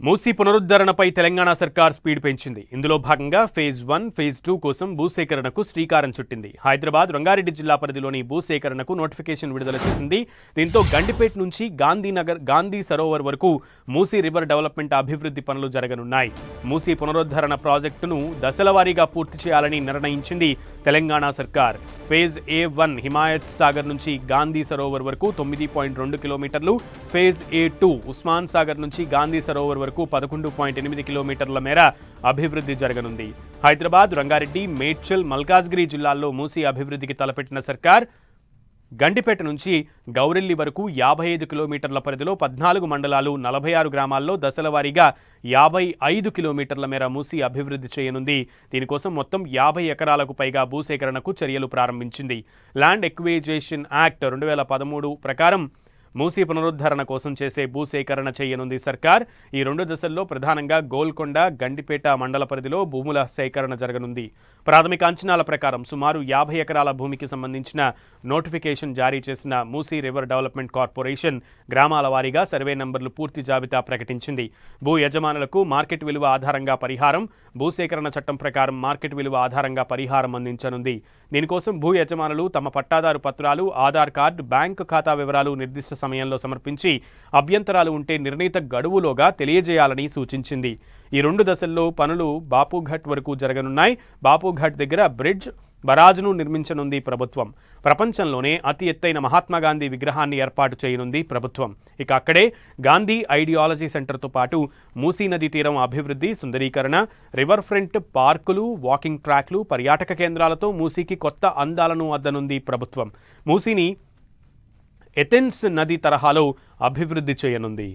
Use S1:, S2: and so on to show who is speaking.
S1: మూసీ పునరుద్ధరణపై తెలంగాణ సర్కార్ స్పీడ్ పెంచింది. ఇందులో భాగంగా ఫేజ్ 1, ఫేజ్ 2 కోసం భూసేకరణకు శ్రీకారం చుట్టింది. హైదరాబాద్, రంగారెడ్డి జిల్లా పరిధిలోని భూసేకరణకు నోటిఫికేషన్ విడుదల చేసింది. దీంతో గండిపేట నుంచి గాంధీ సరోవర్ వరకు మూసీ రివర్ డెవలప్మెంట్ అభివృద్ధి పనులు జరగనున్నాయి. మూసీ పునరుద్ధరణ ప్రాజెక్టును దశలవారీగా పూర్తి చేయాలని నిర్ణయించింది తెలంగాణ సర్కార్. ఫేజ్ A1 హిమాయత్ సాగర్ నుంచి గాంధీ సరోవర్ వరకు 9.2 కిలోమీటర్లు, ఫేజ్ A2 ఉస్మాన్ సాగర్ నుంచి గాంధీ సరోవర్ వరకు 11.8 కిలోమీటర్ల మేర అభివృద్ధి జరగనుంది. హైదరాబాద్, రంగారెడ్డి, మేడ్చల్, మల్కాజ్గిరి జిల్లాల్లో మూసీ అభివృద్ధికి తలపెట్టిన సర్కార్ గండిపేట నుంచి గౌరెల్లి వరకు 55 కిలోమీటర్ల పరిధిలో 14 మండలాలు, 46 గ్రామాల్లో దశలవారీగా 55 కిలోమీటర్ల మేర మూసీ అభివృద్ధి చేయనుంది. దీనికోసం మొత్తం 50 ఎకరాలకు పైగా భూసేకరణకు చర్యలు ప్రారంభించింది. ల్యాండ్ ఎక్విజిషన్ యాక్ట్ 2013 ప్రకారం మూసీ పునరుద్ధరణ కోసం చేసే భూసేకరణ చేయనుంది సర్కార్. ఈ 2 దశల్లో ప్రధానంగా గోల్కొండ, గండిపేట మండల పరిధిలో భూముల సేకరణ జరగనుంది. ప్రాథమిక అంచనాల ప్రకారం సుమారు 50 ఎకరాల భూమికి సంబంధించిన నోటిఫికేషన్ జారీ చేసిన మూసీ రివర్ డెవలప్మెంట్ కార్పొరేషన్ గ్రామాల వారీగా సర్వే నంబర్లు పూర్తి జాబితా ప్రకటించింది. భూ యజమానులకు మార్కెట్ విలువ ఆధారంగా పరిహారం, భూసేకరణ చట్టం ప్రకారం మార్కెట్ విలువ ఆధారంగా పరిహారం అందించనుంది. దీనికోసం భూ యజమానులు తమ పట్టాదారు పత్రాలు, ఆధార్ కార్డు, బ్యాంకు ఖాతా వివరాలు నిర్దిష్ట సమయంలో సమర్పించి అభ్యంతరాలు ఉంటే నిర్ణీత గడువులోగా తెలియజేయాలని సూచించింది. ఈ 2 దశల్లో పనులు బాపుఘాట్ వరకు జరగనున్నాయి. బాపుఘాట్ దగ్గర బ్రిడ్జ్, బరాజ్ను నిర్మించనుంది ప్రభుత్వం. ప్రపంచంలోనే అతి ఎత్తైన మహాత్మాగాంధీ విగ్రహాన్ని ఏర్పాటు చేయనుంది ప్రభుత్వం. ఇక అక్కడే గాంధీ ఐడియాలజీ సెంటర్తో పాటు మూసీ నదీ తీరం అభివృద్ధి, సుందరీకరణ, రివర్ ఫ్రంట్ పార్కులు, వాకింగ్ ట్రాక్లు, పర్యాటక కేంద్రాలతో మూసీకి కొత్త అందాలను అద్దనుంది ప్రభుత్వం. మూసీని ఎథెన్స్ నది తరహాలో అభివృద్ధి చేయనుంది.